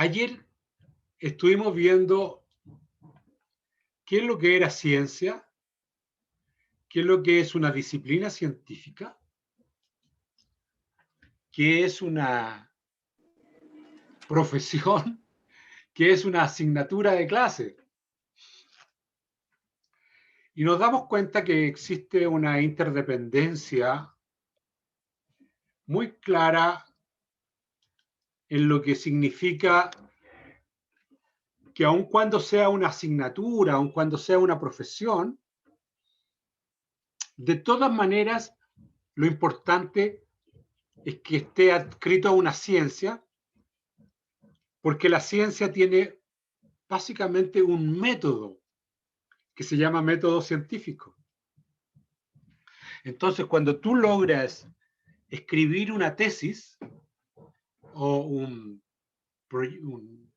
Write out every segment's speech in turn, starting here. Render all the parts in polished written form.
Ayer estuvimos viendo qué es lo que era ciencia, qué es lo que es una disciplina científica, qué es una profesión, qué es una asignatura de clase. Y nos damos cuenta que existe una interdependencia muy clara en lo que significa que aun cuando sea una asignatura, aun cuando sea una profesión, de todas maneras lo importante es que esté adscrito a una ciencia, porque la ciencia tiene básicamente un método que se llama método científico. Entonces, cuando tú logras escribir una tesis o un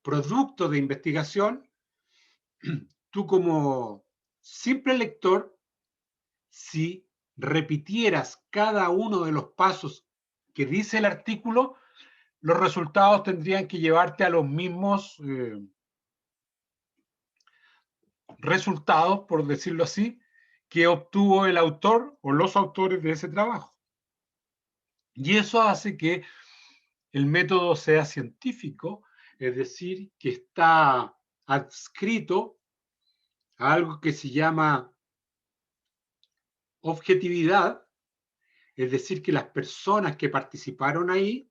producto de investigación, tú como simple lector, si repitieras cada uno de los pasos que dice el artículo, los resultados tendrían que llevarte a los mismos resultados, por decirlo así, que obtuvo el autor o los autores de ese trabajo. Y eso hace que el método sea científico, es decir, que está adscrito a algo que se llama objetividad, es decir, que las personas que participaron ahí,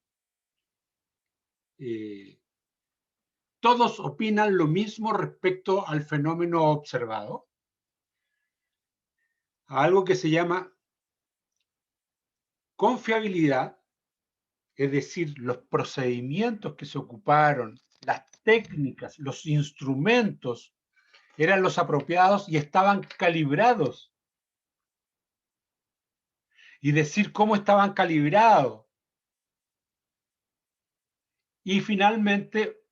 todos opinan lo mismo respecto al fenómeno observado, a algo que se llama confiabilidad, es decir, los procedimientos que se ocuparon, las técnicas, los instrumentos eran los apropiados y estaban calibrados. Y decir cómo estaban calibrados. Y finalmente,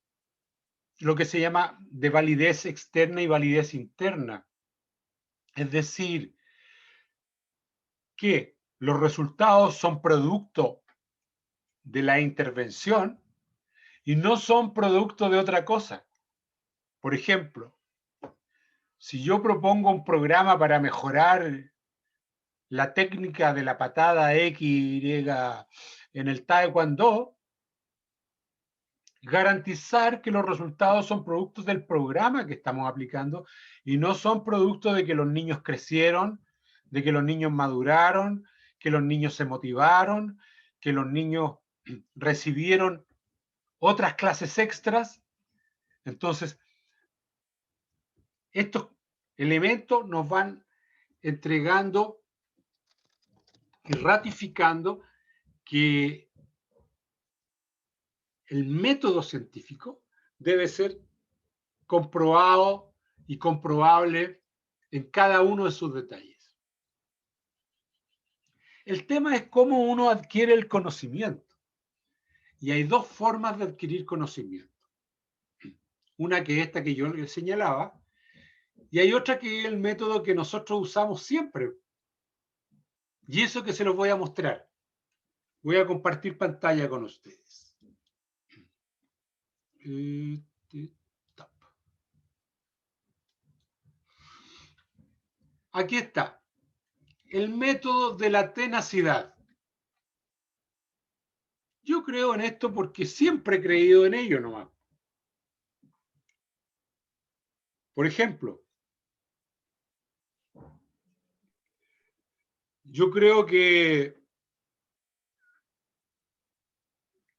lo que se llama de validez externa y validez interna. Es decir, que los resultados son producto de la intervención y no son producto de otra cosa. Por ejemplo, si yo propongo un programa para mejorar la técnica de la patada X, Y en el taekwondo, garantizar que los resultados son productos del programa que estamos aplicando y no son productos de que los niños crecieron, de que los niños maduraron, que los niños se motivaron, que los niños recibieron otras clases extras. Entonces, estos elementos nos van entregando y ratificando que el método científico debe ser comprobado y comprobable en cada uno de sus detalles. El tema es cómo uno adquiere el conocimiento. Y hay dos formas de adquirir conocimiento. Una que es esta que yo les señalaba, y hay otra que es el método que nosotros usamos siempre. Y eso que se los voy a mostrar. Voy a compartir pantalla con ustedes. Aquí está. El método de la tenacidad. Yo creo en esto porque siempre he creído en ello nomás. Por ejemplo, yo creo que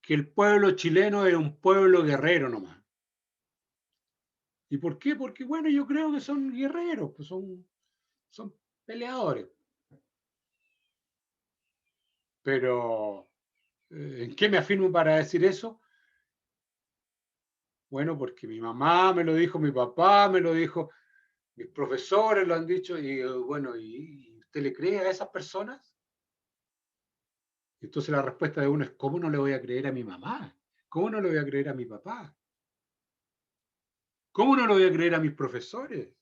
el pueblo chileno era un pueblo guerrero nomás. ¿Y por qué? Porque, bueno, yo creo que son guerreros, pues son peleadores. Pero, ¿en qué me afirmo para decir eso? Bueno, porque mi mamá me lo dijo, mi papá me lo dijo, mis profesores lo han dicho, y bueno, ¿y usted le cree a esas personas? Entonces la respuesta de uno es, ¿cómo no le voy a creer a mi mamá? ¿Cómo no le voy a creer a mi papá? ¿Cómo no le voy a creer a mis profesores?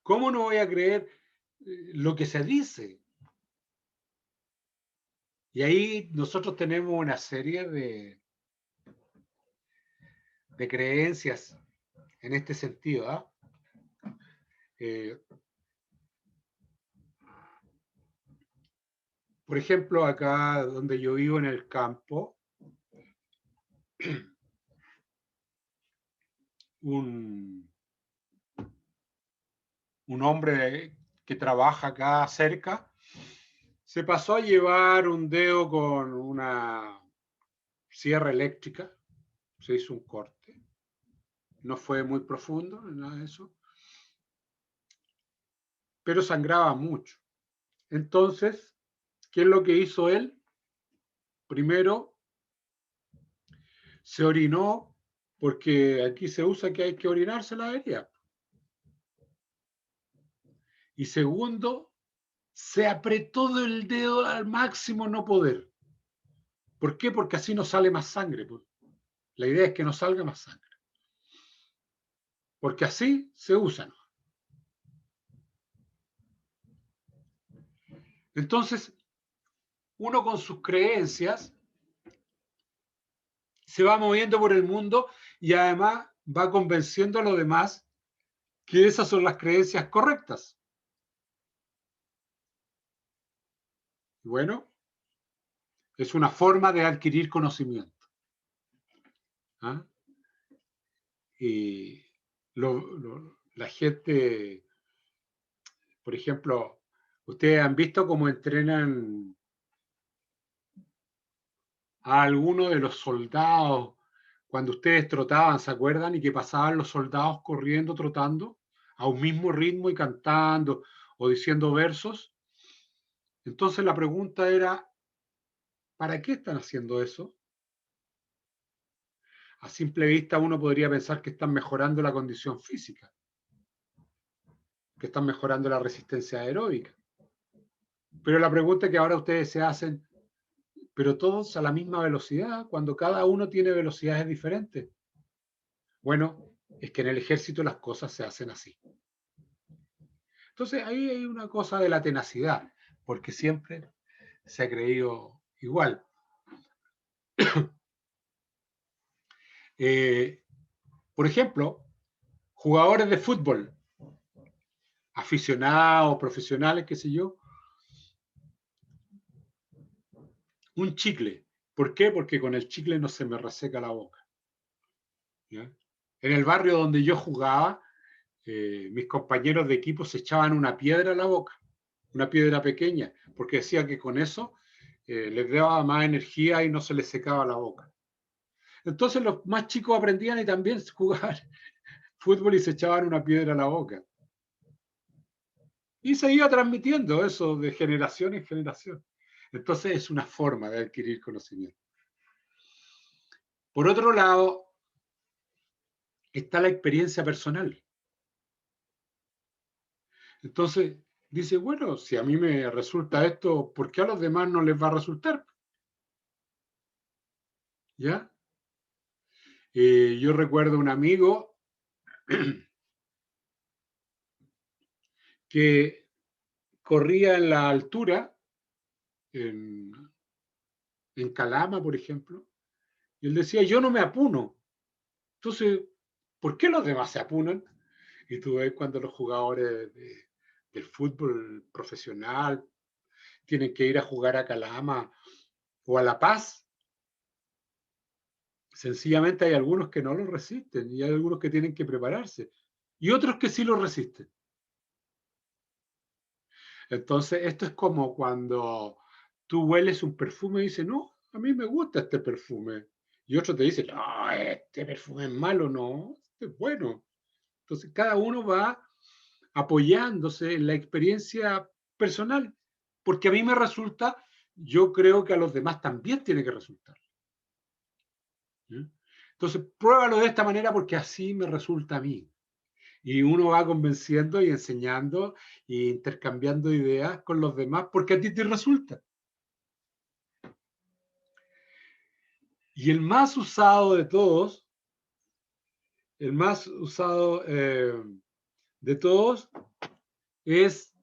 ¿Cómo no voy a creer lo que se dice? Y ahí nosotros tenemos una serie de creencias en este sentido. ¿Ah? Por ejemplo, acá donde yo vivo en el campo, un hombre que trabaja acá cerca se pasó a llevar un dedo con una sierra eléctrica, se hizo un corte, no fue muy profundo, nada de eso, pero sangraba mucho. Entonces, ¿qué es lo que hizo él? Primero, se orinó, porque aquí se usa que hay que orinarse la herida. Y segundo, se apretó el dedo al máximo no poder. ¿Por qué? Porque así no sale más sangre. La idea es que no salga más sangre. Porque así se usa. Entonces, uno con sus creencias se va moviendo por el mundo y además va convenciendo a los demás que esas son las creencias correctas. Bueno, es una forma de adquirir conocimiento. ¿Ah? Y la gente, por ejemplo, ustedes han visto cómo entrenan a algunos de los soldados cuando ustedes trotaban, ¿se acuerdan? Y que pasaban los soldados corriendo, trotando a un mismo ritmo y cantando o diciendo versos. Entonces la pregunta era, ¿para qué están haciendo eso? A simple vista uno podría pensar que están mejorando la condición física, que están mejorando la resistencia aeróbica. Pero la pregunta que ahora ustedes se hacen, pero todos a la misma velocidad, cuando cada uno tiene velocidades diferentes. Bueno, es que en el ejército las cosas se hacen así. Entonces ahí hay una cosa de la tenacidad, porque siempre se ha creído igual. Por ejemplo, jugadores de fútbol, aficionados, profesionales, qué sé yo, un chicle. ¿Por qué? Porque con el chicle no se me reseca la boca. ¿Ya? En el barrio donde yo jugaba, mis compañeros de equipo se echaban una piedra a la boca, una piedra pequeña, porque decía que con eso les daba más energía y no se les secaba la boca. Entonces los más chicos aprendían y también jugaban fútbol y se echaban una piedra a la boca. Y se iba transmitiendo eso de generación en generación. Entonces es una forma de adquirir conocimiento. Por otro lado, está la experiencia personal. Entonces, dice, bueno, si a mí me resulta esto, ¿por qué a los demás no les va a resultar? ¿Ya? Yo recuerdo un amigo que corría en la altura, en, en Calama, por ejemplo, y él decía, yo no me apuno. Entonces, ¿por qué los demás se apunan? Y tú ves cuando los jugadores del fútbol profesional tienen que ir a jugar a Calama o a La Paz, sencillamente hay algunos que no lo resisten y hay algunos que tienen que prepararse y otros que sí lo resisten. Entonces, esto es como cuando tú hueles un perfume y dices, no, a mí me gusta este perfume. Y otro te dice, no, este perfume es malo, no, este es bueno. Entonces, cada uno va apoyándose en la experiencia personal, porque a mí me resulta, yo creo que a los demás también tiene que resultar. ¿Sí? Entonces, pruébalo de esta manera porque así me resulta a mí. Y uno va convenciendo y enseñando e intercambiando ideas con los demás porque a ti te resulta. Y el más usado de todos, el más usado de todos es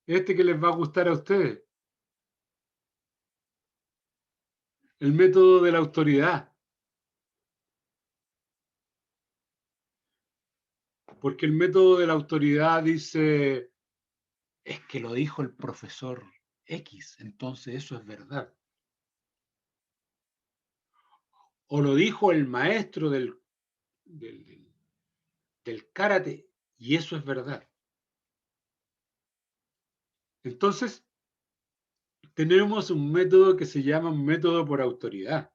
este que les va a gustar a ustedes, el método de la autoridad. Porque el método de la autoridad dice, es que lo dijo el profesor X, entonces eso es verdad. O lo dijo el maestro del karate, y eso es verdad. Entonces, tenemos un método que se llama método por autoridad.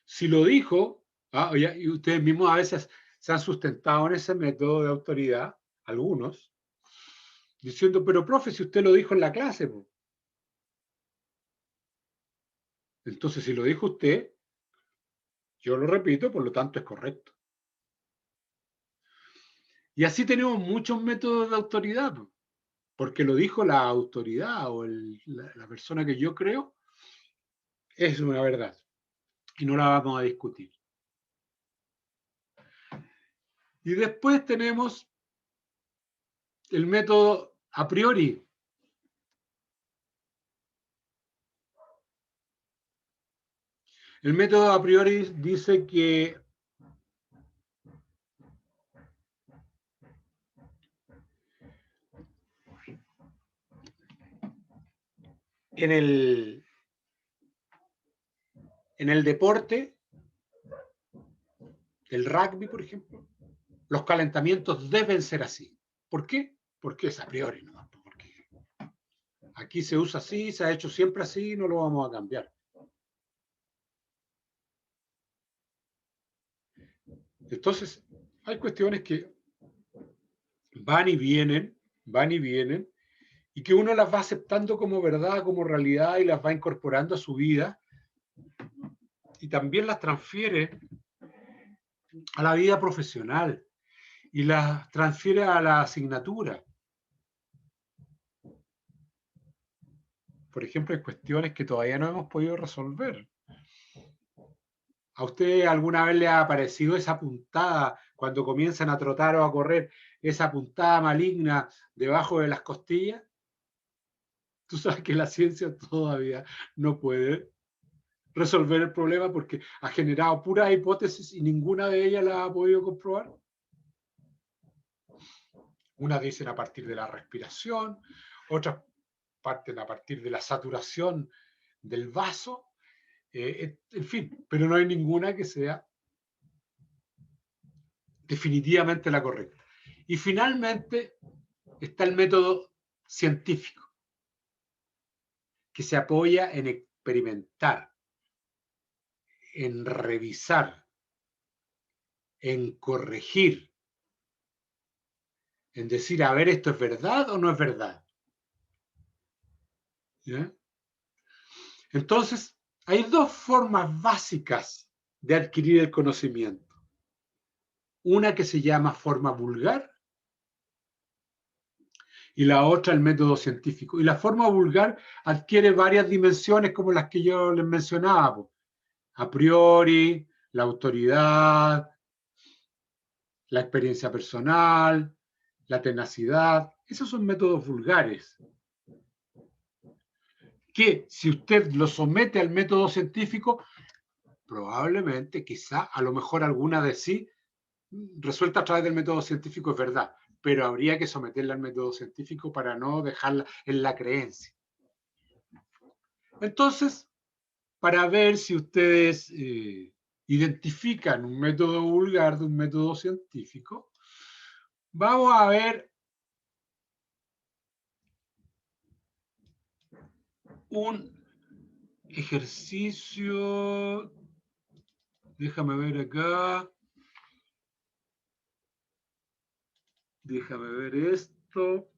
Si lo dijo, y ustedes mismos a veces se han sustentado en ese método de autoridad, algunos, diciendo, pero profe, si usted lo dijo en la clase, pues. Entonces, si lo dijo usted, yo lo repito, por lo tanto es correcto. Y así tenemos muchos métodos de autoridad, porque lo dijo la autoridad o la persona que yo creo, es una verdad. Y no la vamos a discutir. Y después tenemos el método a priori. El método a priori dice que en el deporte, el rugby, por ejemplo, los calentamientos deben ser así. ¿Por qué? Porque es a priori, ¿no? Porque aquí se usa así, se ha hecho siempre así, no lo vamos a cambiar. Entonces, hay cuestiones que van y vienen, y que uno las va aceptando como verdad, como realidad, y las va incorporando a su vida, y también las transfiere a la vida profesional, y las transfiere a la asignatura. Por ejemplo, hay cuestiones que todavía no hemos podido resolver. ¿A usted alguna vez le ha aparecido esa puntada cuando comienzan a trotar o a correr, esa puntada maligna debajo de las costillas? Tú sabes que la ciencia todavía no puede resolver el problema porque ha generado puras hipótesis y ninguna de ellas la ha podido comprobar. Unas dicen a partir de la respiración, otras parten a partir de la saturación del vaso, en fin, pero no hay ninguna que sea definitivamente la correcta. Y finalmente está el método científico, que se apoya en experimentar, en revisar, en corregir, en decir, a ver, ¿esto es verdad o no es verdad? ¿Ya? Entonces, hay dos formas básicas de adquirir el conocimiento. Una que se llama forma vulgar y la otra el método científico. Y la forma vulgar adquiere varias dimensiones como las que yo les mencionaba. A priori, la autoridad, la experiencia personal, la tenacidad. Esos son métodos vulgares. Que si usted lo somete al método científico, probablemente, quizá, a lo mejor alguna de sí, resuelta a través del método científico es verdad, pero habría que someterla al método científico para no dejarla en la creencia. Entonces, para ver si ustedes identifican un método vulgar de un método científico, vamos a ver un ejercicio. Déjame ver acá. Déjame ver esto.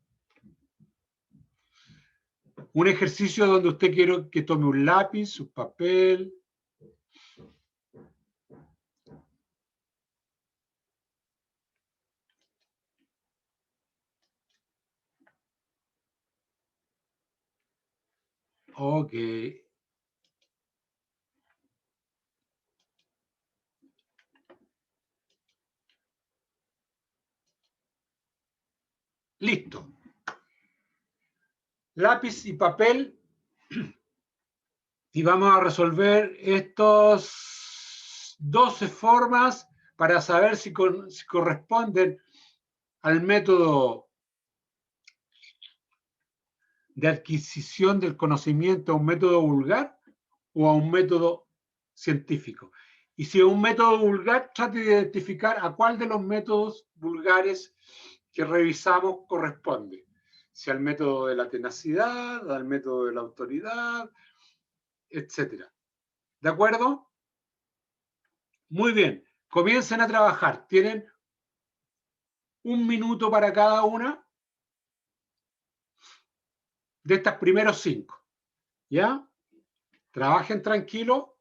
Un ejercicio donde usted quiere que tome un lápiz, un papel. Ok. Listo. Lápiz y papel. Y vamos a resolver estos 12 formas para saber si corresponden al método de adquisición del conocimiento, a un método vulgar o a un método científico. Y si es un método vulgar, trate de identificar a cuál de los métodos vulgares que revisamos corresponde. Si al método de la tenacidad, al método de la autoridad, etc. ¿De acuerdo? Muy bien. Comiencen a trabajar. Tienen 1 minuto para cada una de estas primeros 5. ¿Ya? Trabajen tranquilo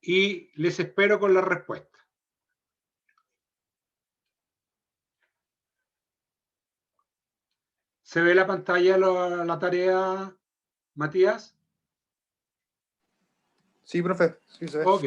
y les espero con la respuesta. ¿Se ve la pantalla la tarea, Matías? Sí, profe. Sí, se ve. Ok.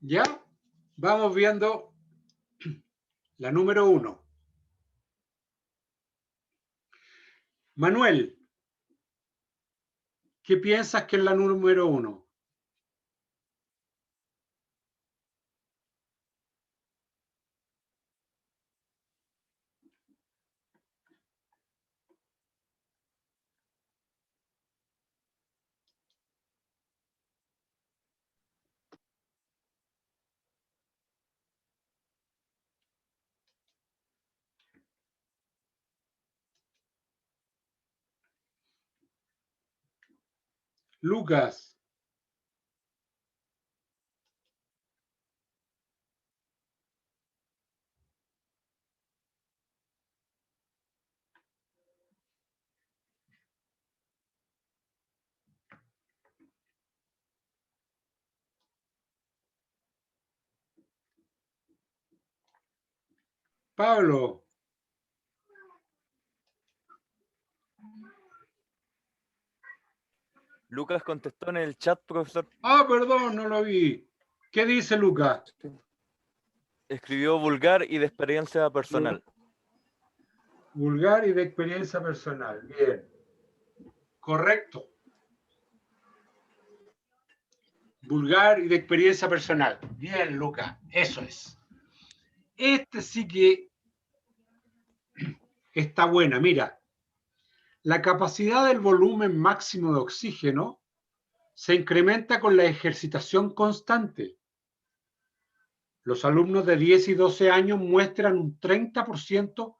Ya vamos viendo la número 1. Manuel, ¿qué piensas que es la número 1? Lucas. Pablo. Lucas contestó en el chat, profesor. Ah, perdón, no lo vi. ¿Qué dice Lucas? Escribió vulgar y de experiencia personal. Vulgar y de experiencia personal. Bien. Correcto. Vulgar y de experiencia personal. Bien, Lucas. Eso es. Este sí que está buena. Mira, la capacidad del volumen máximo de oxígeno se incrementa con la ejercitación constante. Los alumnos de 10 y 12 años muestran un 30%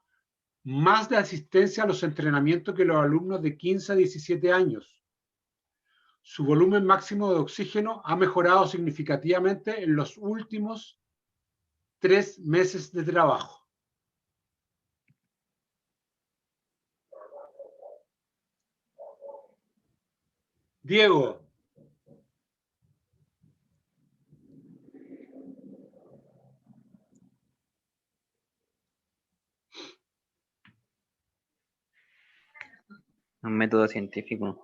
más de asistencia a los entrenamientos que los alumnos de 15 a 17 años. su volumen máximo de oxígeno ha mejorado significativamente en los últimos 3 meses de trabajo. Diego. Un método científico.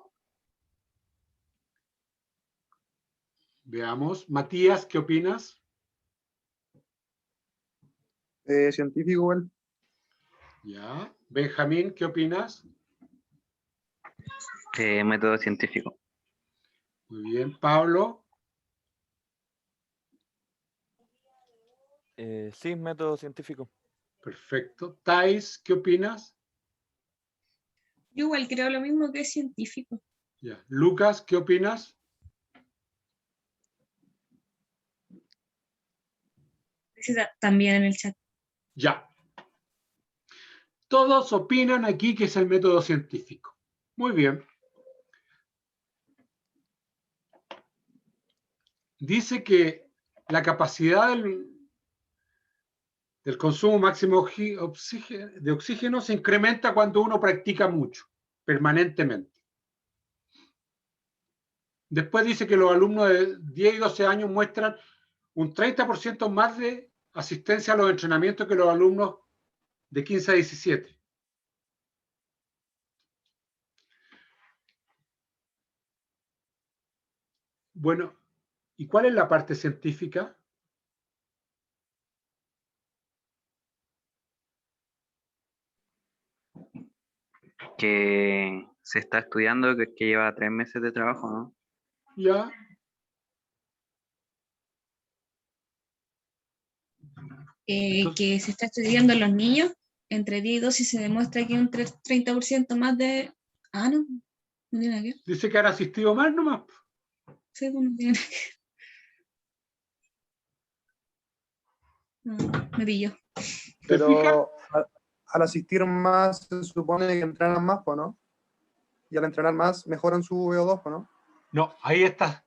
Veamos. Matías, ¿qué opinas? Científico igual. Ya. Benjamín, ¿qué opinas? Método científico. Muy bien. Pablo. Sí, método científico. Perfecto. Thais, ¿qué opinas? Yo igual creo lo mismo que es científico. Ya. Lucas, ¿qué opinas? También en el chat. Ya. Todos opinan aquí que es el método científico. Muy bien. Dice que la capacidad del consumo máximo de oxígeno se incrementa cuando uno practica mucho, permanentemente. Después dice que los alumnos de 10 y 12 años muestran un 30% más de asistencia a los entrenamientos que los alumnos de 15 a 17. Bueno, ¿y cuál es la parte científica? Que se está estudiando, que lleva 3 meses de trabajo, ¿no? Ya. Entonces, Que se está estudiando en los niños entre 10 y 12 y se demuestra que un 30% más de... Ah, no, no tiene nada que ver. dice que han asistido más nomás. Sí, pues no tiene nada que ver. No, me pilló. ¿Te fijas? Pero al asistir más se supone que entrenan más, pues, ¿no? Y al entrenar más mejoran su VO2, pues, ¿no? No, ahí estás.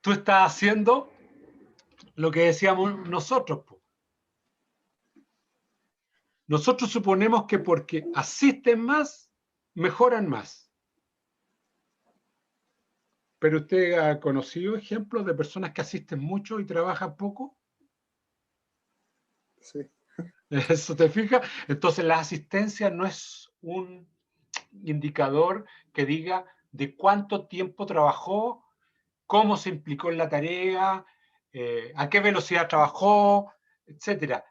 Tú estás haciendo lo que decíamos nosotros. Po. Nosotros suponemos que porque asisten más, mejoran más. Pero usted ha conocido ejemplos de personas que asisten mucho y trabajan poco. Sí. ¿Eso te fijas? Entonces la asistencia no es un indicador que diga de cuánto tiempo trabajó, cómo se implicó en la tarea, a qué velocidad trabajó, etcétera.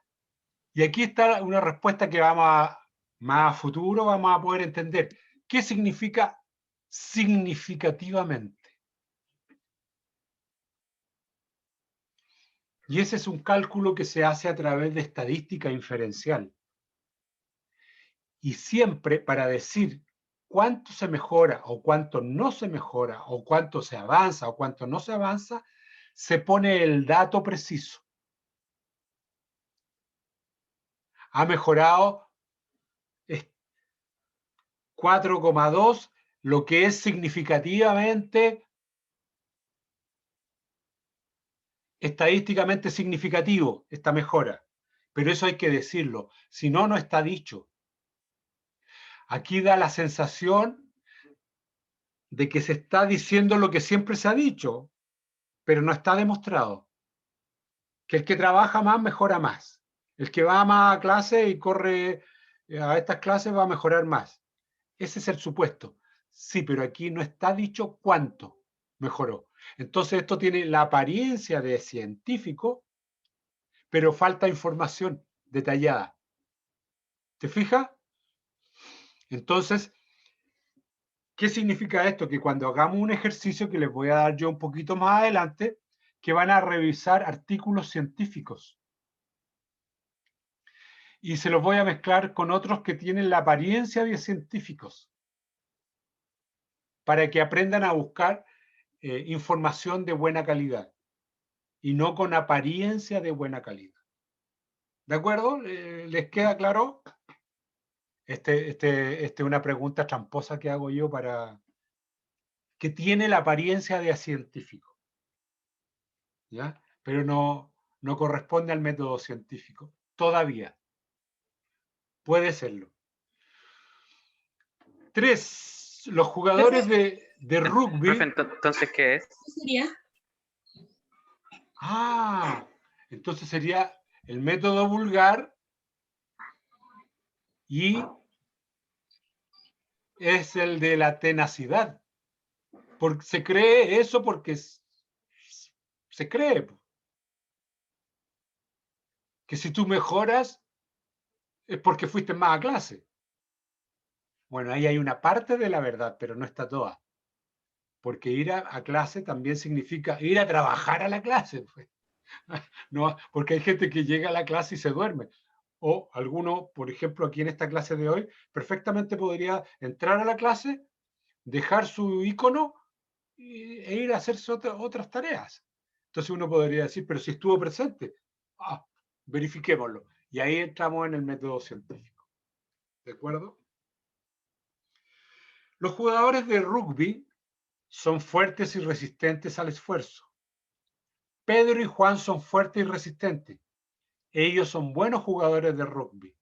Y aquí está una respuesta que más a futuro vamos a poder entender. ¿Qué significa significativamente? Y ese es un cálculo que se hace a través de estadística inferencial. Y siempre para decir cuánto se mejora o cuánto no se mejora o cuánto se avanza o cuánto no se avanza, se pone el dato preciso. Ha mejorado 4,2, lo que es significativamente, estadísticamente significativo, esta mejora. Pero eso hay que decirlo, si no, no está dicho. Aquí da la sensación de que se está diciendo lo que siempre se ha dicho, pero no está demostrado. Que el que trabaja más mejora más. El que va más a clase y corre a estas clases va a mejorar más. Ese es el supuesto. Sí, pero aquí no está dicho cuánto mejoró. Entonces esto tiene la apariencia de científico, pero falta información detallada. ¿Te fijas? Entonces, ¿qué significa esto? Que cuando hagamos un ejercicio que les voy a dar yo un poquito más adelante, que van a revisar artículos científicos. Y se los voy a mezclar con otros que tienen la apariencia de científicos, para que aprendan a buscar información de buena calidad y no con apariencia de buena calidad. ¿De acuerdo? ¿Les queda claro? Esta es una pregunta tramposa que hago yo para que tiene la apariencia de científico, ¿ya? Pero no corresponde al método científico, todavía. Puede serlo. 3. Los jugadores de rugby. Profe, entonces, ¿qué es? ¿Qué sería? Entonces sería el método vulgar y es el de la tenacidad. Porque se cree eso porque se cree que si tú mejoras es porque fuiste más a clase. Bueno, ahí hay una parte de la verdad, pero no está toda. Porque ir a clase también significa ir a trabajar a la clase. Pues. No, porque hay gente que llega a la clase y se duerme. O alguno, por ejemplo, aquí en esta clase de hoy, perfectamente podría entrar a la clase, dejar su icono e ir a hacerse otras tareas. Entonces uno podría decir, pero si estuvo presente, verifiquémoslo. Y ahí entramos en el método científico. ¿De acuerdo? Los jugadores de rugby son fuertes y resistentes al esfuerzo. Pedro y Juan son fuertes y resistentes. Ellos son buenos jugadores de rugby.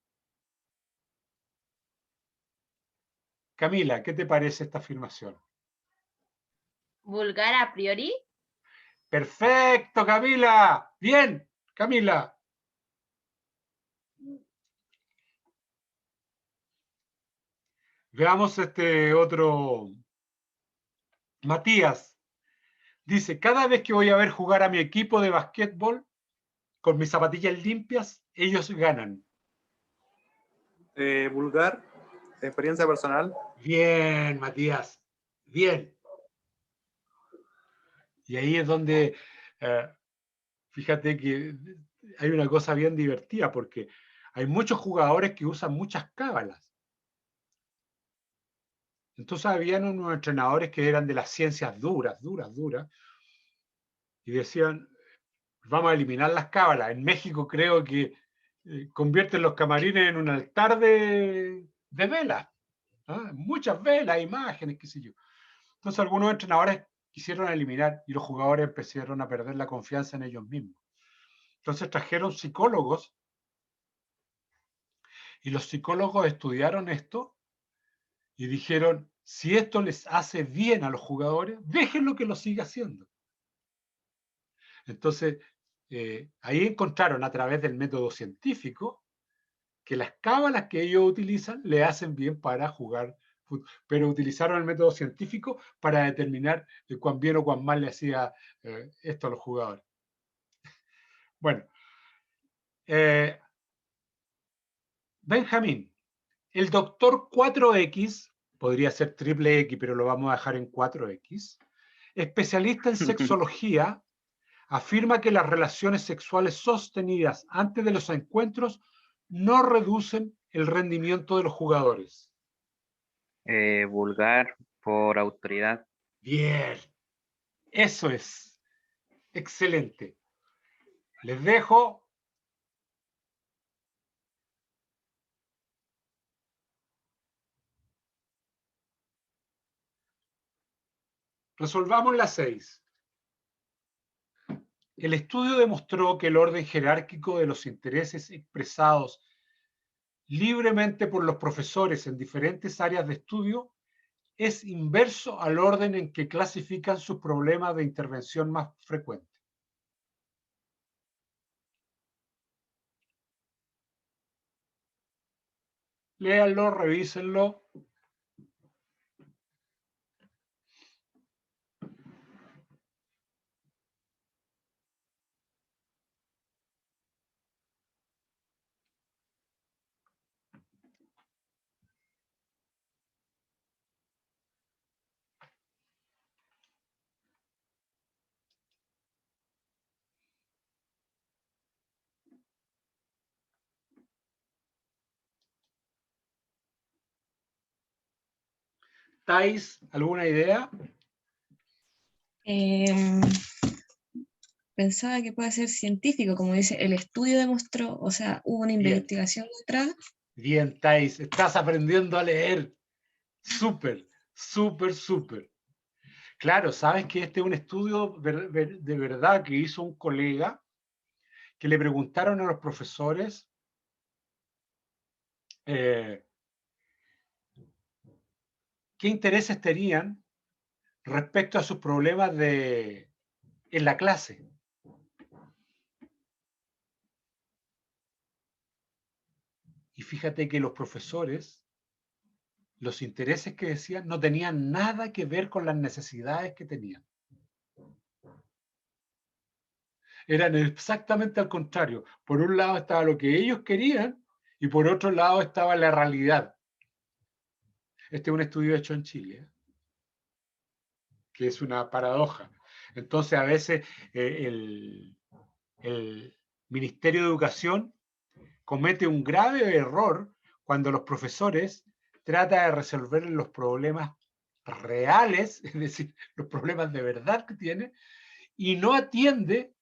Camila, ¿qué te parece esta afirmación? Vulgar a priori. Perfecto, Camila. Bien, Camila. Veamos este otro. Matías dice, cada vez que voy a ver jugar a mi equipo de basquetbol con mis zapatillas limpias, ellos ganan. Vulgar, experiencia personal. Bien, Matías. Bien. Y ahí es donde, fíjate que hay una cosa bien divertida, porque hay muchos jugadores que usan muchas cábalas. Entonces habían unos entrenadores que eran de las ciencias duras, y decían, vamos a eliminar las cábalas. En México creo que convierten los camarines en un altar de velas. Muchas velas, imágenes, qué sé yo. Entonces algunos entrenadores quisieron eliminar y los jugadores empezaron a perder la confianza en ellos mismos. Entonces trajeron psicólogos y los psicólogos estudiaron esto y dijeron, si esto les hace bien a los jugadores, déjenlo que lo siga haciendo. Entonces, ahí encontraron a través del método científico que las cábalas que ellos utilizan le hacen bien para jugar fútbol, pero utilizaron el método científico para determinar cuán bien o cuán mal le hacía esto a los jugadores. Bueno, Benjamín, el doctor 4X, podría ser triple X, pero lo vamos a dejar en 4X, especialista en sexología, afirma que las relaciones sexuales sostenidas antes de los encuentros no reducen el rendimiento de los jugadores. Vulgar por autoridad. Bien, eso es. Excelente. Les dejo. Resolvamos las 6. El estudio demostró que el orden jerárquico de los intereses expresados libremente por los profesores en diferentes áreas de estudio es inverso al orden en que clasifican sus problemas de intervención más frecuentes. Léanlo, revísenlo. ¿Tais alguna idea? Pensaba que puede ser científico, como dice, el estudio demostró, o sea, hubo una Bien. investigación detrás. Bien, Tais, estás aprendiendo a leer. Súper, súper, súper. Claro, sabes que este es un estudio de verdad que hizo un colega que le preguntaron a los profesores qué intereses tenían respecto a sus problemas en la clase. Y fíjate que los profesores, los intereses que decían, no tenían nada que ver con las necesidades que tenían. Eran exactamente al contrario. Por un lado estaba lo que ellos querían y por otro lado estaba la realidad. Este es un estudio hecho en Chile, que es una paradoja. Entonces, a veces el Ministerio de Educación comete un grave error cuando los profesores tratan de resolver los problemas reales, es decir, los problemas de verdad que tiene, y no atiende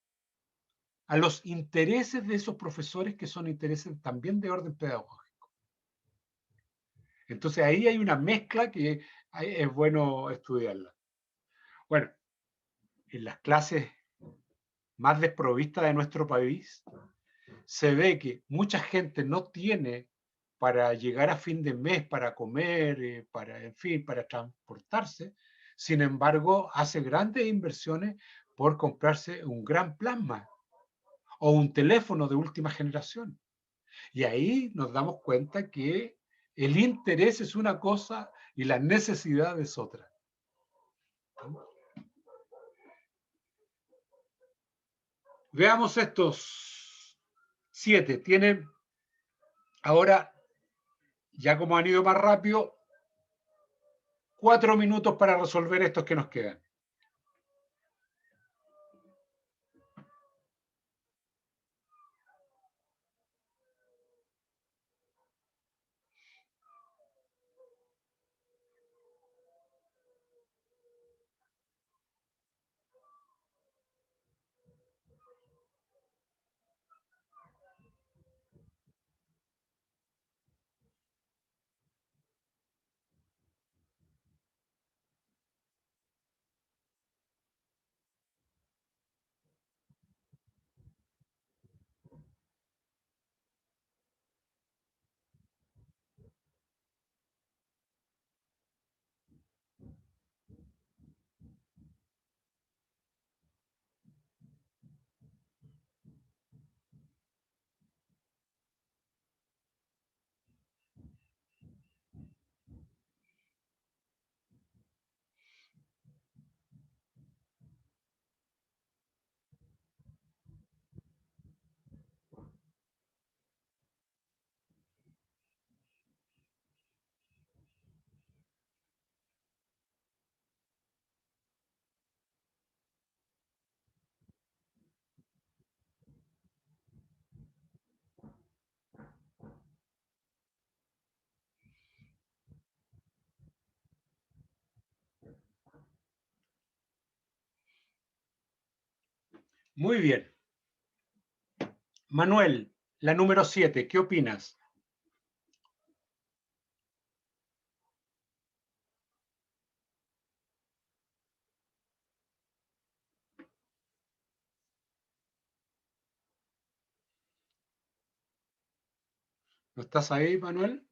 a los intereses de esos profesores que son intereses también de orden pedagógico. Entonces ahí hay una mezcla que es bueno estudiarla. Bueno, en las clases más desprovistas de nuestro país, se ve que mucha gente no tiene para llegar a fin de mes, para comer, para, en fin, para transportarse. Sin embargo, hace grandes inversiones por comprarse un gran plasma o un teléfono de última generación. Y ahí nos damos cuenta que el interés es una cosa y la necesidad es otra. Veamos estos 7. Tienen ahora, ya como han ido más rápido, 4 minutos para resolver estos que nos quedan. Muy bien. Manuel, la número 7, ¿qué opinas? ¿No estás ahí, Manuel?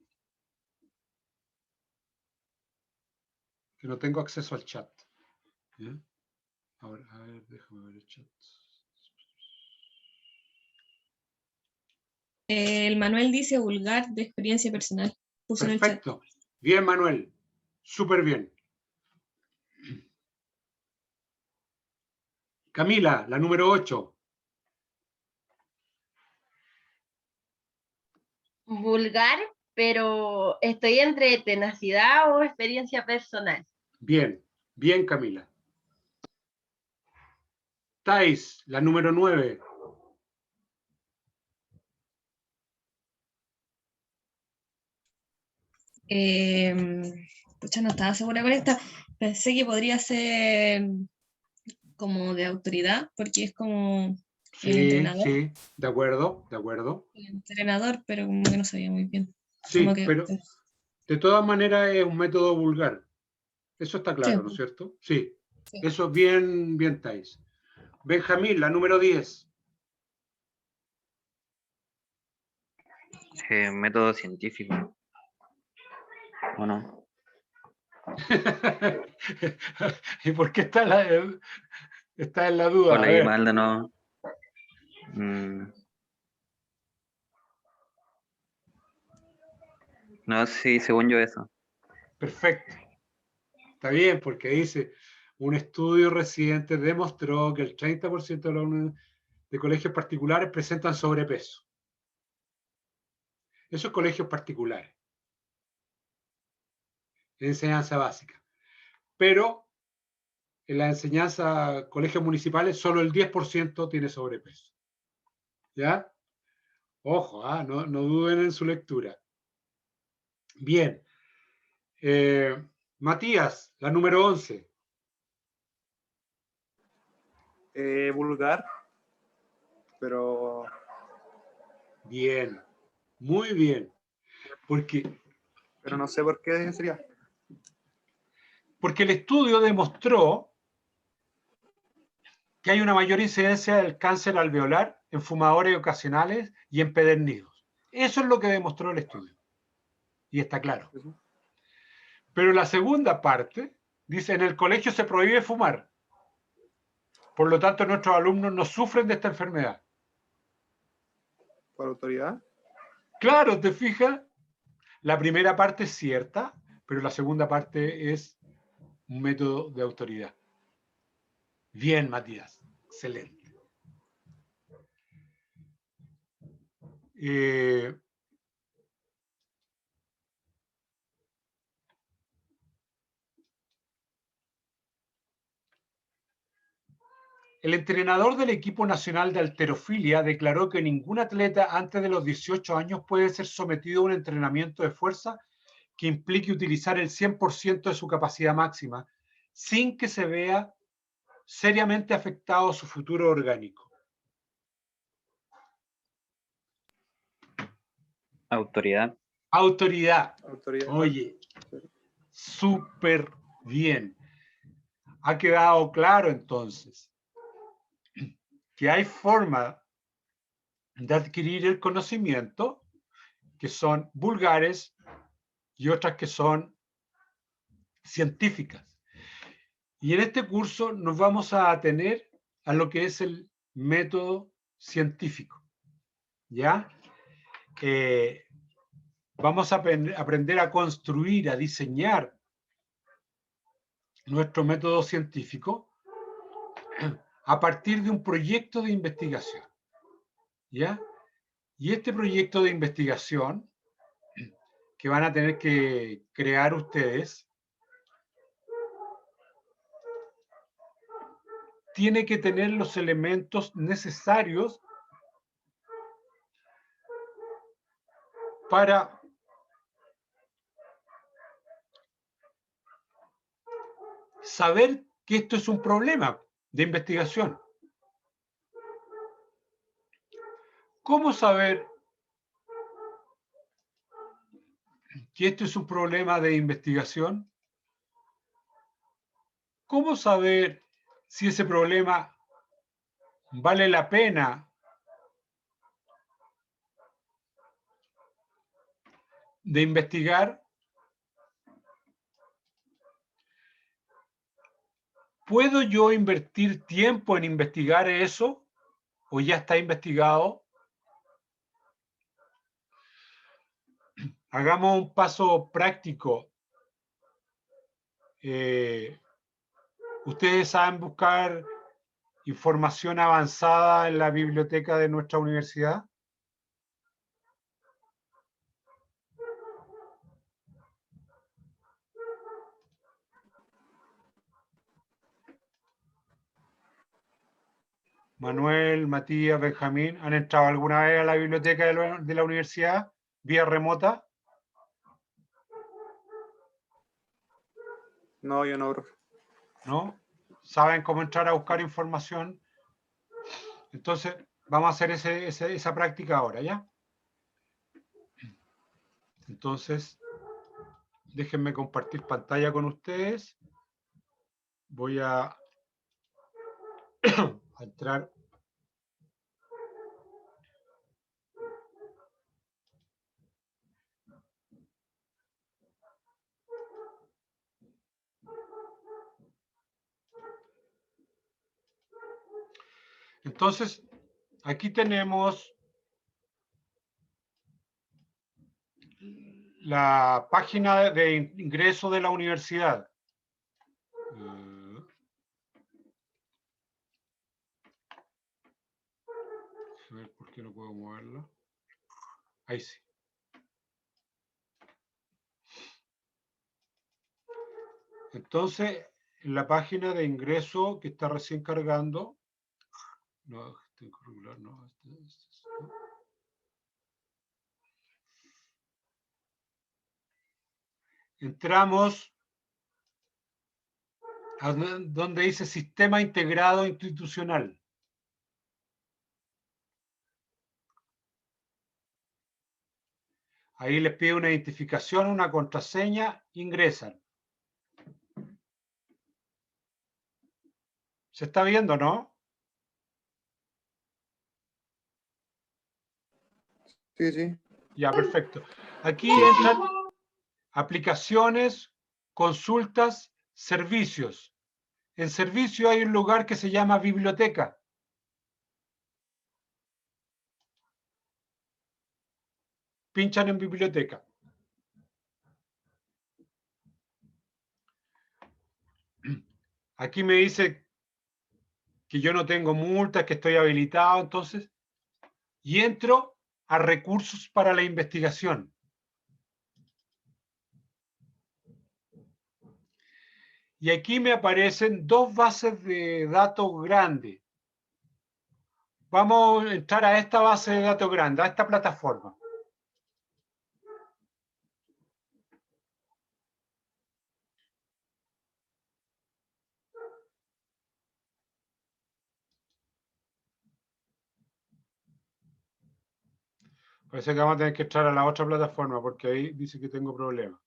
Que no tengo acceso al chat. ¿Eh? Ahora, a ver, déjame ver el chat. El Manuel dice vulgar de experiencia personal. Puso en el chat. Perfecto. Bien, Manuel. Súper bien. Camila, la número 8. Vulgar, pero estoy entre tenacidad o experiencia personal. Bien, bien, Camila. Thais, la número 9. Pucha, no estaba segura con esta. Pensé que podría ser como de autoridad, porque es como el Sí, entrenador. sí, de acuerdo, de acuerdo. El entrenador, pero como que no sabía muy bien. Sí, Como que, pero de todas maneras es un método vulgar. Eso está claro, ¿no es sí, cierto? Sí. Sí. Eso es bien, bien, Thais. Benjamín, la número 10. Método científico. ¿O no? ¿Y por qué está en la O duda? A leí ver, mal de nuevo. Mm, no, sí, según yo eso. perfecto. Está bien, porque dice, un estudio reciente demostró que el 30% de los alumnos de colegios particulares presentan sobrepeso. Esos colegios particulares, en enseñanza básica. Pero en la enseñanza colegios municipales, solo el 10% tiene sobrepeso. ¿Ya? Ojo, no, no duden en su lectura. Bien. Matías, la número 11. Vulgar, pero Bien, muy bien. Porque no sé por qué sería. Porque el estudio demostró que hay una mayor incidencia del cáncer alveolar en fumadores ocasionales y en empedernidos. Eso es lo que demostró el estudio. Y está claro. Pero la segunda parte dice, en el colegio se prohíbe fumar. Por lo tanto, nuestros alumnos no sufren de esta enfermedad. Por autoridad. Claro, ¿te fijas? La primera parte es cierta, pero la segunda parte es un método de autoridad. Bien, Matías. Excelente. El entrenador del equipo nacional de halterofilia declaró que ningún atleta antes de los 18 años puede ser sometido a un entrenamiento de fuerza que implique utilizar el 100% de su capacidad máxima sin que se vea seriamente afectado su futuro orgánico. Autoridad. Autoridad. Autoridad. Oye, súper bien. Ha quedado claro entonces que hay forma de adquirir el conocimiento que son vulgares y otras que son científicas. Y en este curso nos vamos a atener a lo que es el método científico. ¿Ya? Vamos a aprender a construir, a diseñar nuestro método científico a partir de un proyecto de investigación. ¿Ya? Y este proyecto de investigación que van a tener que crear ustedes tiene que tener los elementos necesarios para saber que esto es un problema de investigación. ¿Cómo saber que esto es un problema de investigación? ¿Cómo saber si ese problema vale la pena de investigar? ¿Puedo yo invertir tiempo en investigar eso? ¿O ya está investigado? Hagamos un paso práctico. Ustedes saben buscar información avanzada en la biblioteca de nuestra universidad. Manuel, Matías, Benjamín, ¿han entrado alguna vez a la biblioteca de la universidad vía remota? No, yo no, profe. ¿No? ¿Saben cómo entrar a buscar información? Entonces, vamos a hacer esa práctica ahora, ¿ya? Entonces, déjenme compartir pantalla con ustedes. voy a entrar. Entonces, aquí tenemos la página de ingreso de la universidad. A ver por qué no puedo moverla. Ahí sí. Entonces, en la página de ingreso que está recién cargando, no, este curricular, no, no. Entramos a donde dice Sistema Integrado Institucional. Ahí les pide una identificación, una contraseña, ingresan. ¿Se está viendo, no? Sí, sí. Ya, perfecto. Aquí entran aplicaciones, consultas, servicios. En servicio hay un lugar que se llama biblioteca. Pinchan en biblioteca. Aquí me dice que yo no tengo multas, que estoy habilitado, entonces, y entro a recursos para la investigación. Y aquí me aparecen dos bases de datos grandes. Vamos a entrar a esta base de datos grande, a esta plataforma. Parece que vamos a tener que entrar a la otra plataforma porque ahí dice que tengo problemas.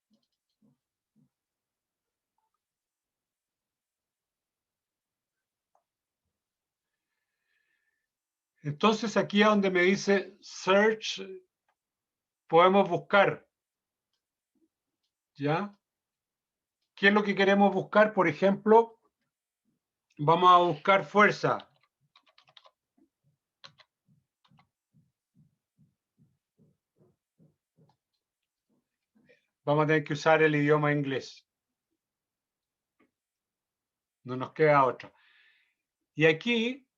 Entonces aquí a donde me dice Search, podemos buscar. ¿Ya? ¿Qué es lo que queremos buscar? Por ejemplo, vamos a buscar fuerza. Vamos a tener que usar el idioma inglés. No nos queda otra. Y aquí,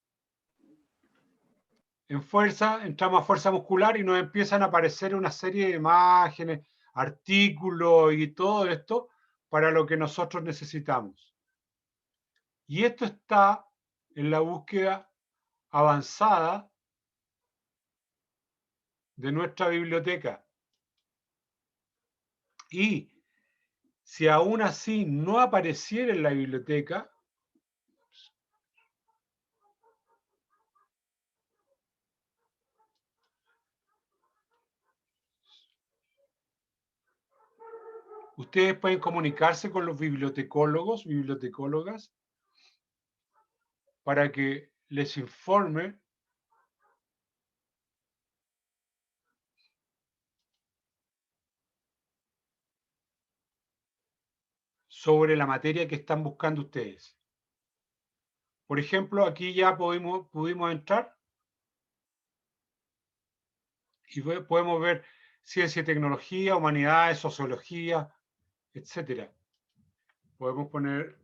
en fuerza, entramos a fuerza muscular y nos empiezan a aparecer una serie de imágenes, artículos y todo esto para lo que nosotros necesitamos. Y esto está en la búsqueda avanzada de nuestra biblioteca. Y si aún así no apareciera en la biblioteca, ustedes pueden comunicarse con los bibliotecólogos, bibliotecólogas, para que les informe sobre la materia que están buscando ustedes. Por ejemplo, aquí ya pudimos entrar y podemos ver ciencia y tecnología, humanidades, sociología, etcétera. Podemos poner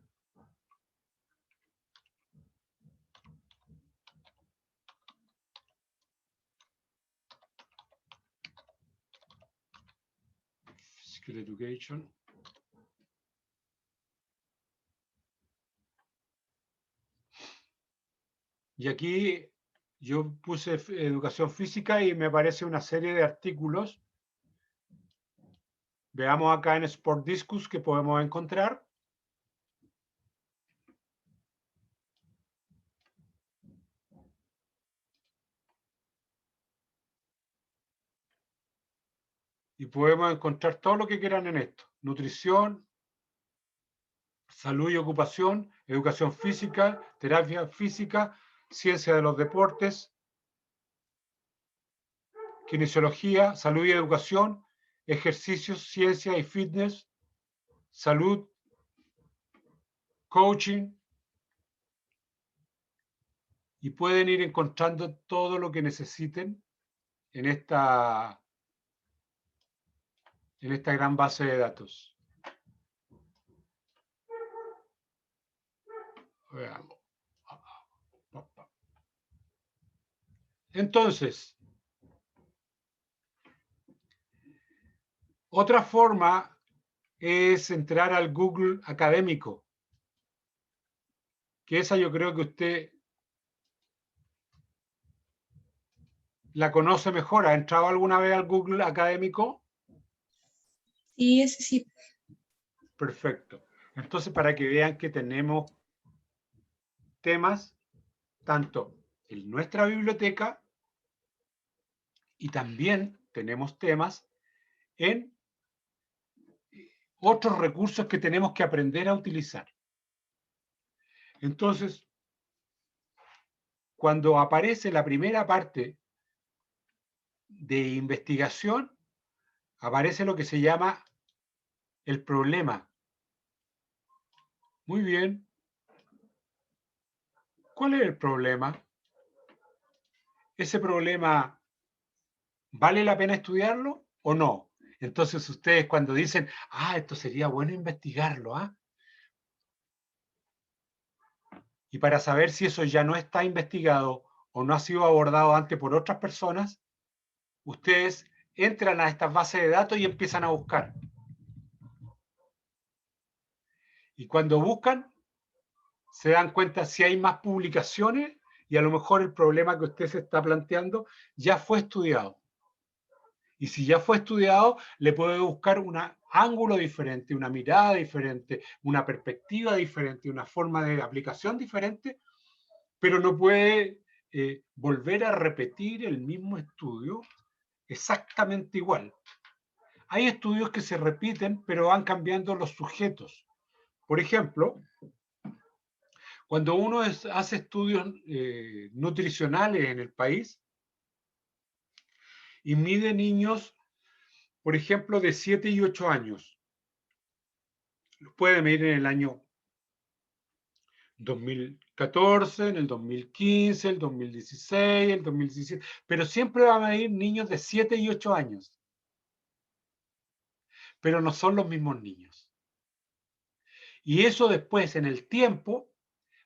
Physical Education. Y aquí yo puse educación física y me aparece una serie de artículos. Veamos acá en Sport Discus que podemos encontrar. Y podemos encontrar todo lo que quieran en esto. Nutrición, salud y ocupación, educación física, terapia física, ciencia de los deportes, kinesiología, salud y educación, ejercicios, ciencia y fitness, salud, coaching, y pueden ir encontrando todo lo que necesiten en esta gran base de datos. Veamos. Entonces, otra forma es entrar al Google académico, que esa yo creo que usted la conoce mejor. ¿Ha entrado alguna vez al Google académico? Sí, ese sí. Perfecto. Entonces, para que vean que tenemos temas tanto en nuestra biblioteca y también tenemos temas en otros recursos que tenemos que aprender a utilizar. Entonces, cuando aparece la primera parte de investigación, aparece lo que se llama el problema. Muy bien. ¿Cuál es el problema? ¿Ese problema vale la pena estudiarlo o no? Entonces ustedes cuando dicen, esto sería bueno investigarlo, y para saber si eso ya no está investigado o no ha sido abordado antes por otras personas, ustedes entran a estas bases de datos y empiezan a buscar. Y cuando buscan, se dan cuenta si hay más publicaciones y a lo mejor el problema que usted se está planteando ya fue estudiado. Y si ya fue estudiado, le puede buscar un ángulo diferente, una mirada diferente, una perspectiva diferente, una forma de aplicación diferente, pero no puede volver a repetir el mismo estudio exactamente igual. Hay estudios que se repiten, pero van cambiando los sujetos. Por ejemplo, cuando uno hace estudios nutricionales en el país y mide niños, por ejemplo, de 7 y 8 años, los puede medir en el año 2014, en el 2015, el 2016, el 2017, pero siempre va a medir niños de 7 y 8 años. Pero no son los mismos niños. Y eso después, en el tiempo,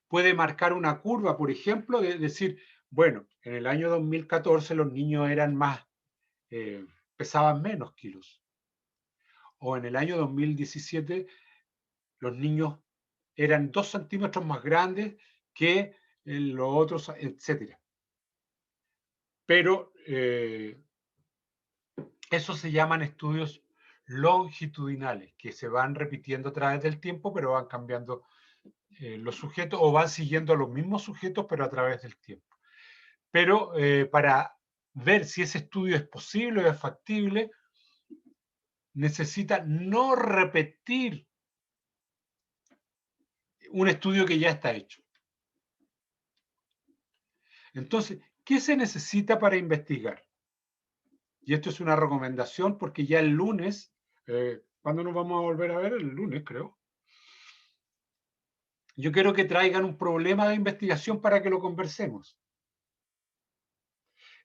puede marcar una curva, por ejemplo, de decir, bueno, en el año 2014 los niños eran más, pesaban menos kilos. O en el año 2017 los niños eran 2 centímetros más grandes que los otros, etc. Pero eso se llaman estudios longitudinales, que se van repitiendo a través del tiempo, pero van cambiando los sujetos o van siguiendo a los mismos sujetos, pero a través del tiempo. Pero para ver si ese estudio es posible o es factible, necesita no repetir un estudio que ya está hecho. Entonces, ¿qué se necesita para investigar? Y esto es una recomendación porque ya el lunes, ¿cuándo nos vamos a volver a ver? El lunes, creo. Yo quiero que traigan un problema de investigación para que lo conversemos.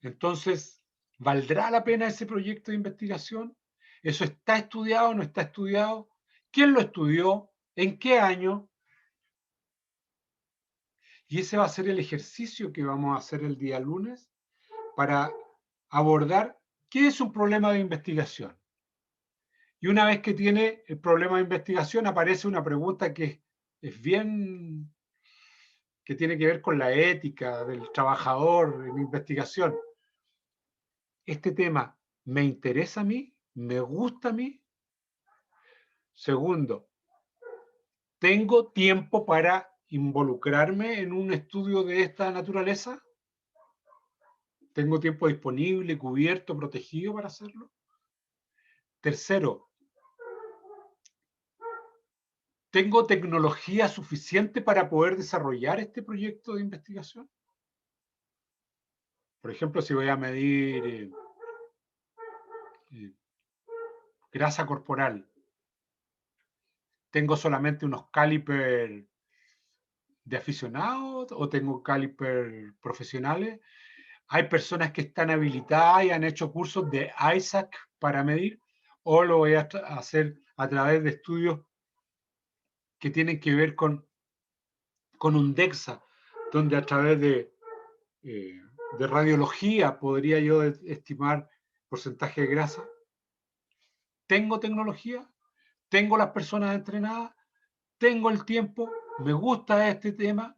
Entonces, ¿valdrá la pena ese proyecto de investigación? ¿Eso está estudiado o no está estudiado? ¿Quién lo estudió? ¿En qué año? Y ese va a ser el ejercicio que vamos a hacer el día lunes para abordar qué es un problema de investigación. Y una vez que tiene el problema de investigación, aparece una pregunta que es bien, que tiene que ver con la ética del trabajador en investigación. ¿Este tema me interesa a mí? ¿Me gusta a mí? Segundo, ¿tengo tiempo para involucrarme en un estudio de esta naturaleza? ¿Tengo tiempo disponible, cubierto, protegido para hacerlo? Tercero, ¿Tengo tecnología suficiente para poder desarrollar este proyecto de investigación? Por ejemplo, si voy a medir grasa corporal, ¿tengo solamente unos caliper de aficionados o tengo caliper profesionales? Hay personas que están habilitadas y han hecho cursos de ISAC para medir, o lo voy a hacer a través de estudios que tienen que ver con un DEXA, donde a través de radiología podría yo estimar porcentaje de grasa. ¿Tengo tecnología? ¿Tengo las personas entrenadas? ¿Tengo el tiempo? ¿Me gusta este tema?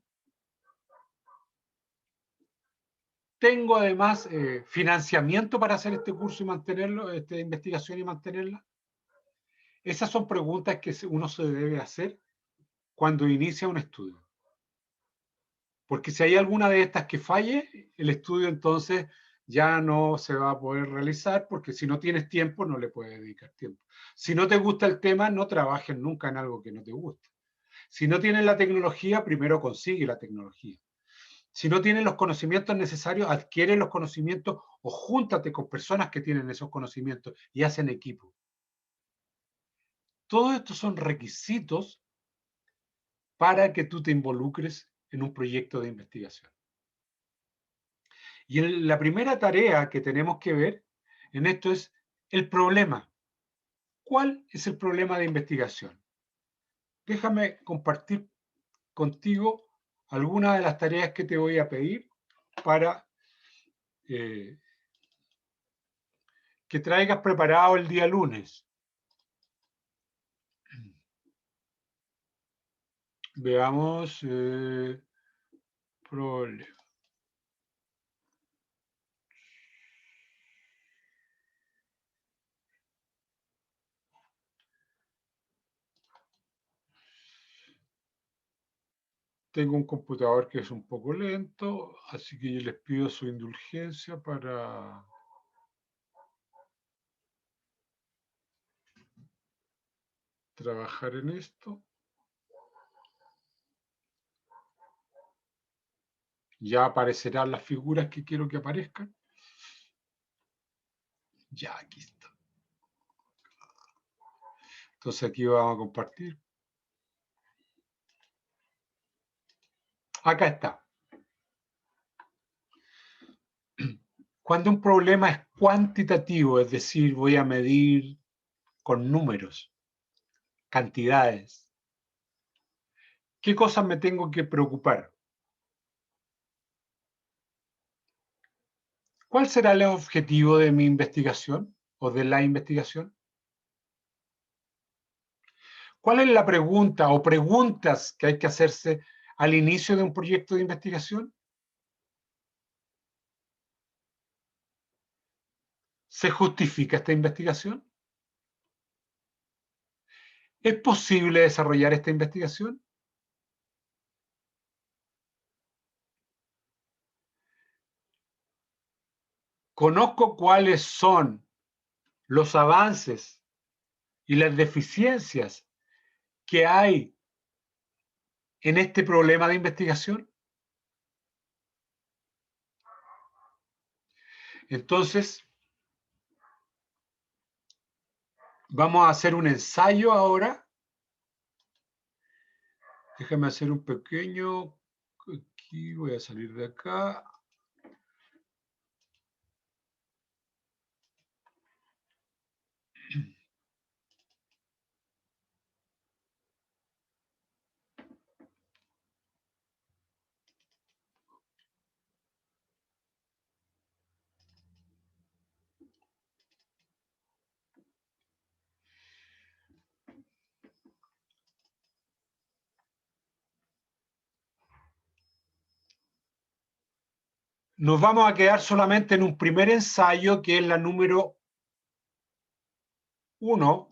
¿Tengo además financiamiento para hacer este curso y mantenerlo, esta investigación y mantenerla? Esas son preguntas que uno se debe hacer cuando inicia un estudio. Porque si hay alguna de estas que falle, el estudio entonces ya no se va a poder realizar, porque si no tienes tiempo, no le puedes dedicar tiempo. Si no te gusta el tema, no trabajes nunca en algo que no te guste. Si no tienes la tecnología, primero consigue la tecnología. Si no tienes los conocimientos necesarios, adquiere los conocimientos o júntate con personas que tienen esos conocimientos y hacen equipo. Todos estos son requisitos para que tú te involucres en un proyecto de investigación. Y la primera tarea que tenemos que ver en esto es el problema. ¿Cuál es el problema de investigación? Déjame compartir contigo algunas de las tareas que te voy a pedir para que traigas preparado el día lunes. Veamos problema. Tengo un computador que es un poco lento, así que yo les pido su indulgencia para trabajar en esto. Ya aparecerán las figuras que quiero que aparezcan. Ya, aquí está. Entonces aquí vamos a compartir. Acá está. Cuando un problema es cuantitativo, es decir, voy a medir con números, cantidades, ¿qué cosas me tengo que preocupar? ¿Cuál será el objetivo de mi investigación o de la investigación? ¿Cuál es la pregunta o preguntas que hay que hacerse al inicio de un proyecto de investigación? ¿Se justifica esta investigación? ¿Es posible desarrollar esta investigación? ¿Conozco cuáles son los avances y las deficiencias que hay en este problema de investigación? Entonces, vamos a hacer un ensayo ahora. Déjame hacer un pequeño... Aquí voy a salir de acá. Nos vamos a quedar solamente en un primer ensayo, que es la número 1.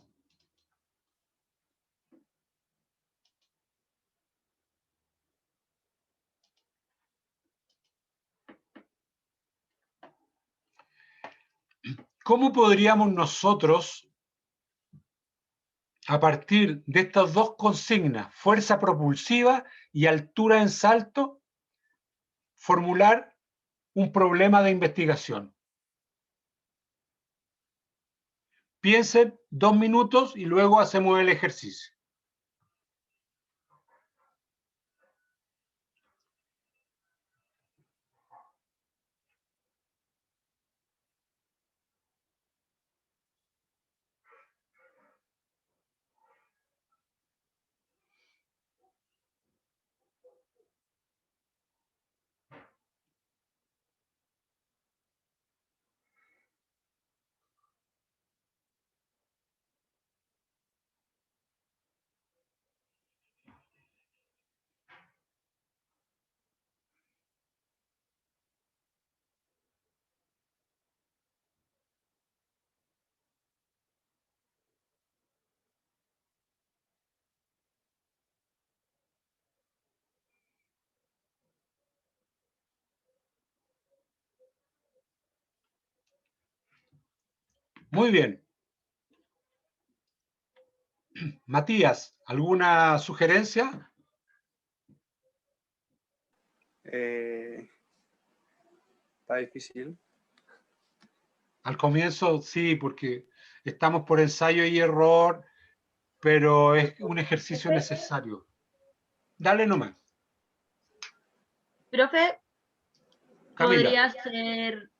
¿Cómo podríamos nosotros a partir de estas dos consignas, fuerza propulsiva y altura en salto, formular un problema de investigación. Piensen 2 minutos y luego hacemos el ejercicio. Muy bien. Matías, ¿alguna sugerencia? Está difícil. Al comienzo sí, porque estamos por ensayo y error, pero es un ejercicio necesario. Dale nomás. Profe, Camila. podría ser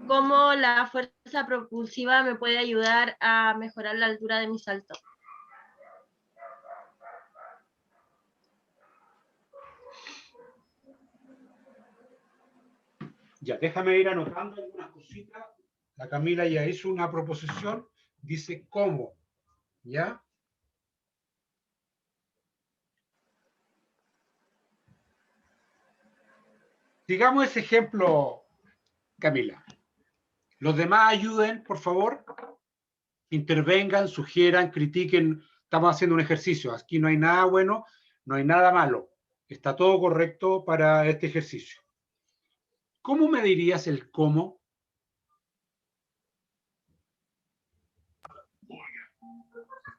cómo la fuerza propulsiva me puede ayudar a mejorar la altura de mi salto. Ya, déjame ir anotando algunas cositas. La Camila ya hizo una proposición, dice cómo, ¿ya? Digamos ese ejemplo, Camila. Los demás ayuden, por favor. Intervengan, sugieran, critiquen. Estamos haciendo un ejercicio. Aquí no hay nada bueno, no hay nada malo. Está todo correcto para este ejercicio. ¿Cómo me dirías el cómo?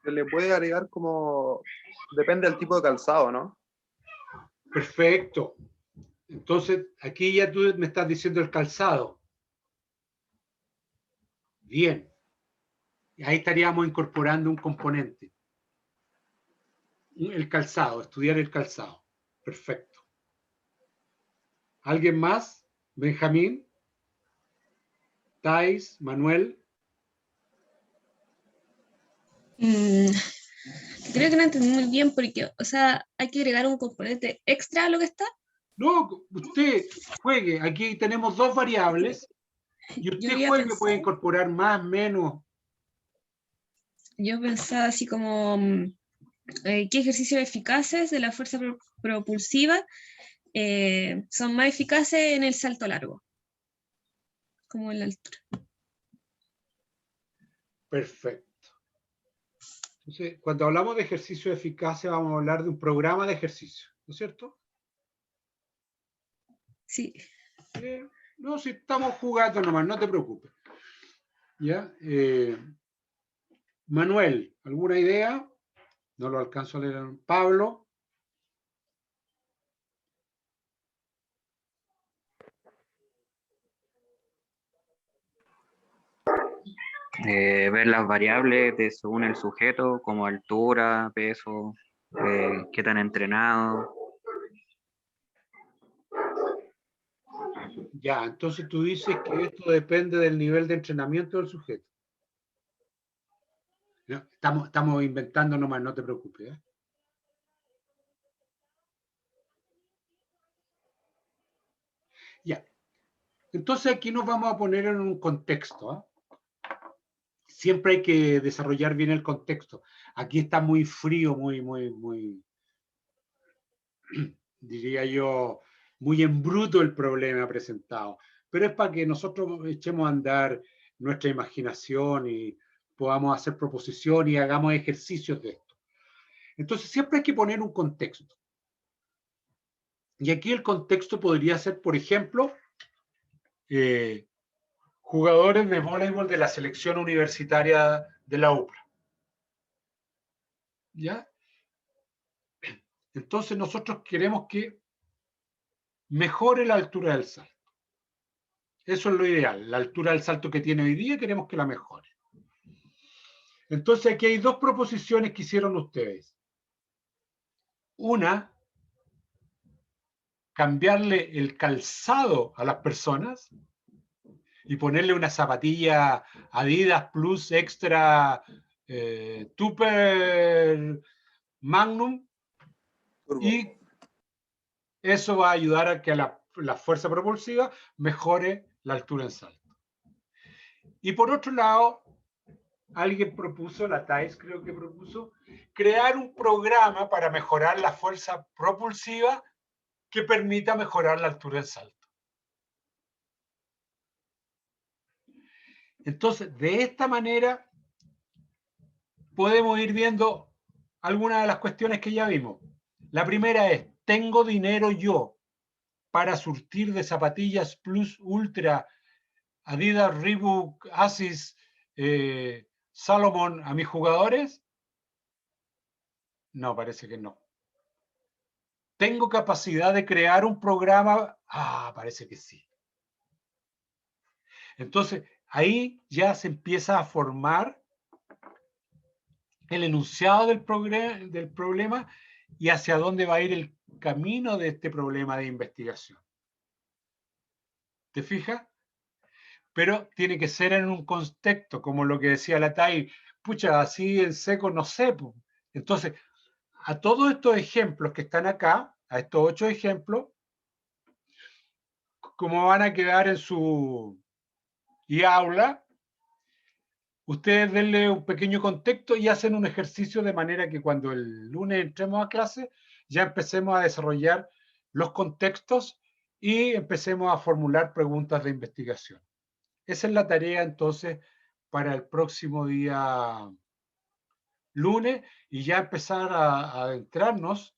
Se le puede agregar como, depende del tipo de calzado, ¿no? Perfecto. Entonces, aquí ya tú me estás diciendo el calzado. Bien. Ahí estaríamos incorporando un componente. El calzado, estudiar el calzado. Perfecto. ¿Alguien más? Benjamín, Thais, Manuel. Creo que no entendí muy bien porque, o sea, hay que agregar un componente extra a lo que está. No, usted juegue. Aquí tenemos dos variables y Yo usted había juegue, puede pensado, incorporar más, menos. yo pensaba así como, ¿qué ejercicios eficaces de la fuerza propulsiva son más eficaces en el salto largo? Como en la altura. Perfecto. Entonces, cuando hablamos de ejercicio de eficacia, vamos a hablar de un programa de ejercicio, ¿no es cierto? Sí. No, si estamos jugando nomás, no te preocupes. ¿Ya? Manuel, ¿alguna idea? No lo alcanzo a leer. Pablo. Ver las variables según el sujeto, como altura, peso, qué tan entrenado. Ya, entonces tú dices que esto depende del nivel de entrenamiento del sujeto. No, estamos inventando nomás, no te preocupes. ¿Eh? Ya. Entonces aquí nos vamos a poner en un contexto. ¿Eh? Siempre hay que desarrollar bien el contexto. Aquí está muy frío, muy, diría yo, muy en bruto el problema presentado. Pero es para que nosotros echemos a andar nuestra imaginación y podamos hacer proposiciones y hagamos ejercicios de esto. Entonces siempre hay que poner un contexto. Y aquí el contexto podría ser, por ejemplo, jugadores de voleibol de la selección universitaria de la UPLA. ¿Ya? Entonces nosotros queremos que mejore la altura del salto. Eso es lo ideal. La altura del salto que tiene hoy día queremos que la mejore. Entonces aquí hay dos proposiciones que hicieron ustedes. Una, cambiarle el calzado a las personas y ponerle una zapatilla Adidas Plus Extra Tupper Magnum, Turbo. y eso va a ayudar a que la fuerza propulsiva mejore la altura en salto. Y por otro lado, alguien propuso, la TAIS creo que propuso, crear un programa para mejorar la fuerza propulsiva que permita mejorar la altura en salto. Entonces, de esta manera, podemos ir viendo algunas de las cuestiones que ya vimos. La primera es, ¿tengo dinero yo para surtir de zapatillas Plus Ultra, Adidas, Reebok, Asics, Salomon a mis jugadores? No, parece que no. ¿Tengo capacidad de crear un programa? Ah, parece que sí. Entonces, ahí ya se empieza a formar el enunciado del problema y hacia dónde va a ir el camino de este problema de investigación. ¿Te fijas? Pero tiene que ser en un contexto, como lo que decía la TAI, pucha, así en seco no sé. Entonces, a todos estos ejemplos que están acá, a estos 8 ejemplos, como van a quedar en su aula, ustedes denle un pequeño contexto y hacen un ejercicio de manera que cuando el lunes entremos a clase ya empecemos a desarrollar los contextos y empecemos a formular preguntas de investigación. Esa es la tarea entonces para el próximo día lunes y ya empezar a adentrarnos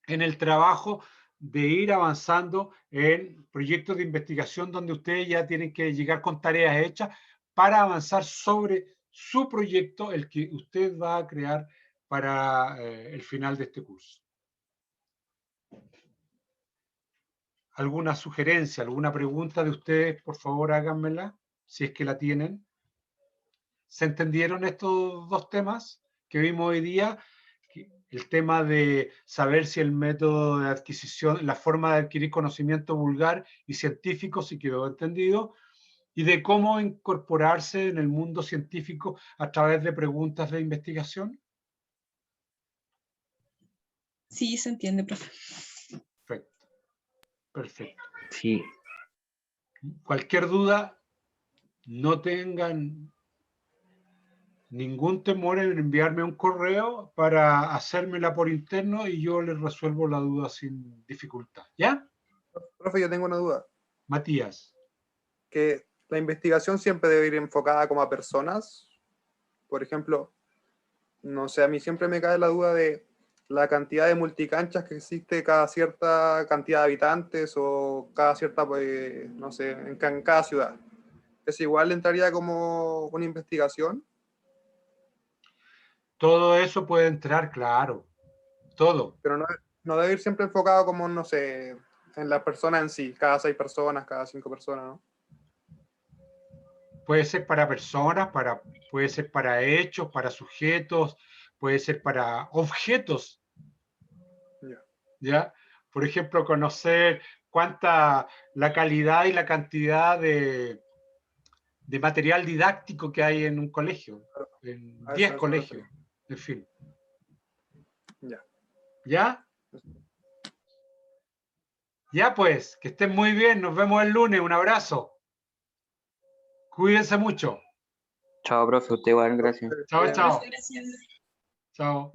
en el trabajo de ir avanzando en proyectos de investigación donde ustedes ya tienen que llegar con tareas hechas para avanzar sobre su proyecto, el que usted va a crear para el final de este curso. ¿Alguna sugerencia, alguna pregunta de ustedes? Por favor, háganmela, si es que la tienen. ¿Se entendieron estos dos temas que vimos hoy día? El tema de saber si el método de adquisición, la forma de adquirir conocimiento vulgar y científico, si quedó entendido, y de cómo incorporarse en el mundo científico a través de preguntas de investigación. Sí, se entiende, profe. Perfecto. Perfecto. Sí, Cualquier duda, no tengan ningún temor en enviarme un correo para hacérmela por interno y yo les resuelvo la duda sin dificultad. ¿Ya? Profe, yo tengo una duda. Matías. Que la investigación siempre debe ir enfocada como a personas. Por ejemplo, no sé, a mí siempre me cae la duda de la cantidad de multicanchas que existe cada cierta cantidad de habitantes o cada cierta, pues, no sé, en cada ciudad. ¿Es igual entraría como una investigación? Todo eso puede entrar, claro. Todo. Pero no debe ir siempre enfocado como, no sé, en la persona en sí, cada 6 personas, cada 5 personas, ¿no? Puede ser para personas, puede ser para hechos, para sujetos, puede ser para objetos. Ya. ¿Ya? Por ejemplo, conocer la calidad y la cantidad de material didáctico que hay en un colegio, en A 10 eso me colegios, refiero. en fin. Ya. ¿Ya? Ya pues, que estén muy bien, nos vemos el lunes, un abrazo. Cuídense mucho. chao, profe, usted igual, gracias. Chao, Bien. chao. Gracias. Chao.